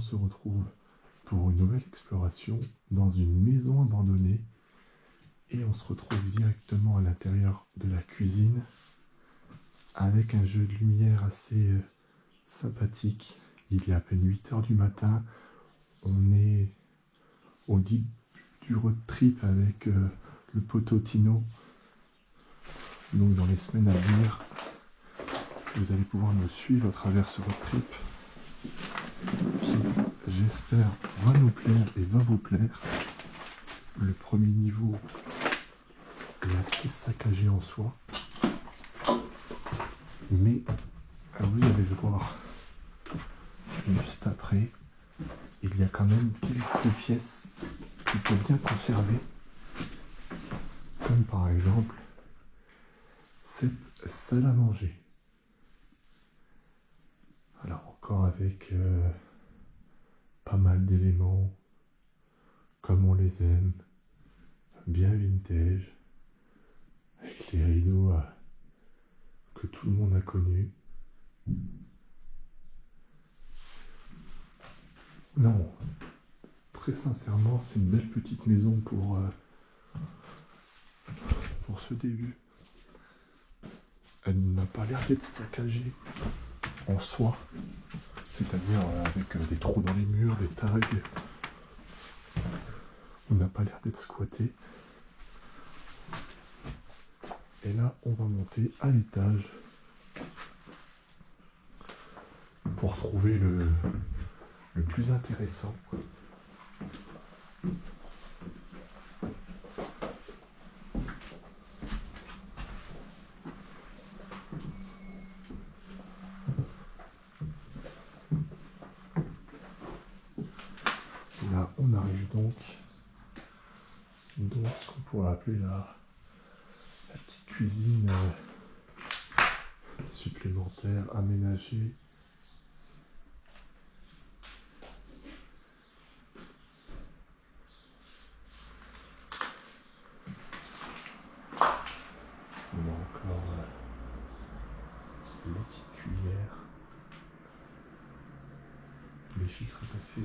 se retrouve pour une nouvelle exploration dans une maison abandonnée et on se retrouve directement à l'intérieur de la cuisine avec un jeu de lumière assez sympathique. Il est à peine 8 heures du matin, on est au début du road trip avec le poteau Tino. Donc dans les semaines à venir, vous allez pouvoir nous suivre à travers ce road trip qui, j'espère, va nous plaire et va vous plaire. Le premier niveau est assez saccagé en soi, mais vous allez le voir juste après, il y a quand même quelques pièces plutôt bien conservées, comme par exemple cette salle à manger. Alors encore avec pas mal d'éléments comme on les aime, bien vintage, avec les rideaux que tout le monde a connus. Non, très sincèrement, c'est une belle petite maison pour ce début. Elle n'a pas l'air d'être saccagée en soi, c'est-à-dire avec des trous dans les murs, des tags. Elle n'a pas l'air d'être squattée. Et là, on va monter à l'étage pour trouver le plus intéressant. Là, on arrive donc dans ce qu'on pourrait appeler la petite cuisine supplémentaire aménagée. On a encore les petites cuillères, les filtres à café.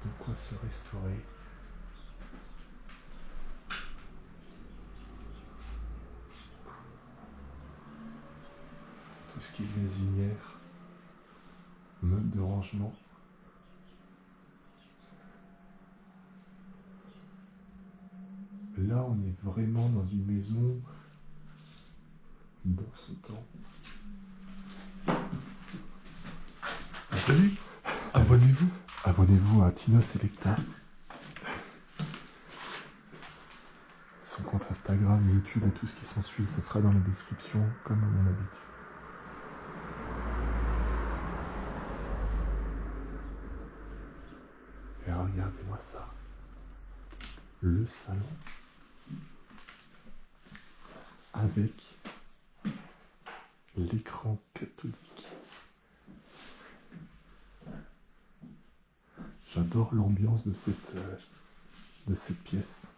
De quoi se restaurer. Tout ce qui est gazinière, meubles de rangement. Là, on est vraiment dans une maison dans ce temps. Salut, abonnez-vous. Abonnez-vous à Tino Selecta. Son compte Instagram, YouTube et tout ce qui s'ensuit, ça sera dans la description, comme à mon habitude. Et regardez-moi ça. Le salon. Avec l'écran cathodique. J'adore l'ambiance de cette pièce.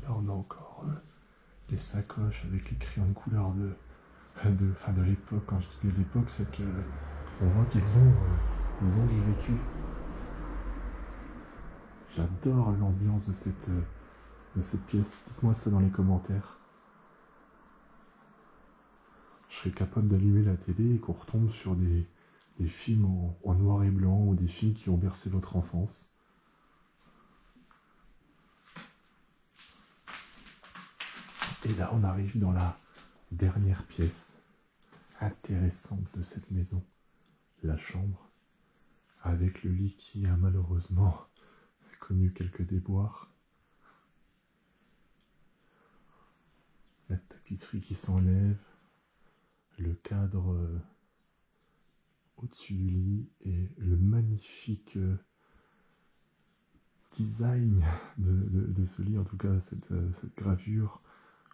Là, on a encore les sacoches avec les crayons de couleur de l'époque. Quand je dis de l'époque, c'est que on voit qu'ils ont du vécu. J'adore l'ambiance de cette pièce. Dites-moi ça dans les commentaires. Je serais capable d'allumer la télé et qu'on retombe sur des films en noir et blanc ou des films qui ont bercé votre enfance. Et là, on arrive dans la dernière pièce intéressante de cette maison, la chambre, avec le lit qui a malheureusement connu quelques déboires. La tapisserie qui s'enlève, le cadre au-dessus du lit et le magnifique design de ce lit, en tout cas cette gravure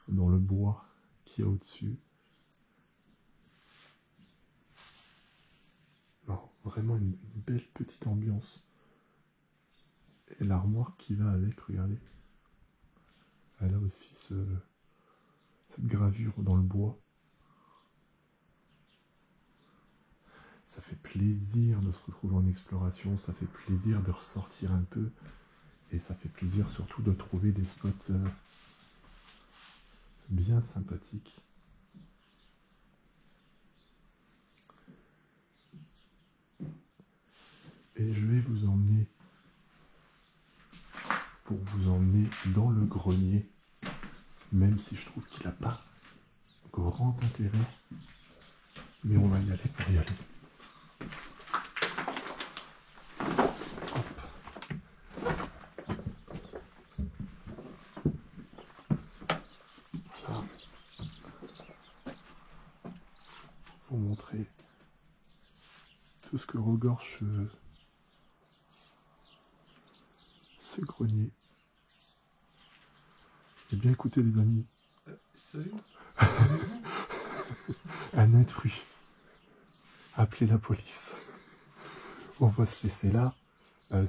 dans le bois qui est au-dessus. Non, vraiment une belle petite ambiance. Et l'armoire qui va avec, regardez. Elle a aussi cette gravure dans le bois. Ça fait plaisir de se retrouver en exploration, ça fait plaisir de ressortir un peu, et ça fait plaisir surtout de trouver des spots bien sympathiques. Et je vais vous emmener, pour vous emmener dans le grenier, même si je trouve qu'il n'a pas grand intérêt, mais on va y aller pour y aller. Voilà. Pour vous montrer tout ce que regorge ce grenier. Eh bien écoutez les amis, Salut. un intrus, appelez la police. On va se laisser là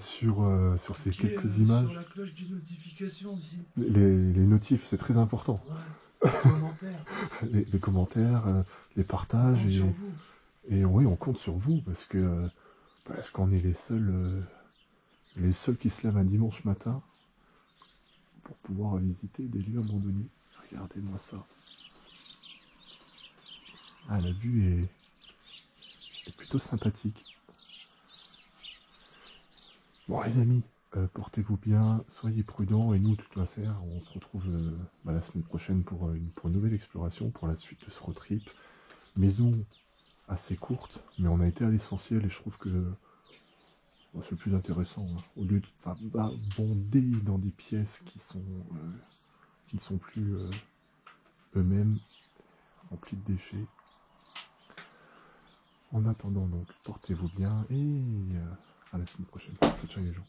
sur ces quelques images. Sur la cloche des notifications aussi. Les notifs, c'est très important. Ouais. Les commentaires. Les commentaires, les partages. On compte sur vous. Et oui, on compte sur vous parce qu'on est les seuls qui se lèvent un dimanche matin pour pouvoir visiter des lieux abandonnés. Regardez-moi ça. Ah, la vue est plutôt sympathique. Bon les amis, portez-vous bien, soyez prudents, et nous, toute l'affaire, on se retrouve la semaine prochaine pour une nouvelle exploration, pour la suite de ce road trip. Maison assez courte, mais on a été à l'essentiel, et je trouve que c'est le plus intéressant, hein. Au lieu de bonder dans des pièces qui ne sont plus eux-mêmes remplies de déchets. En attendant donc, portez-vous bien, et à la semaine prochaine. Ciao les gens.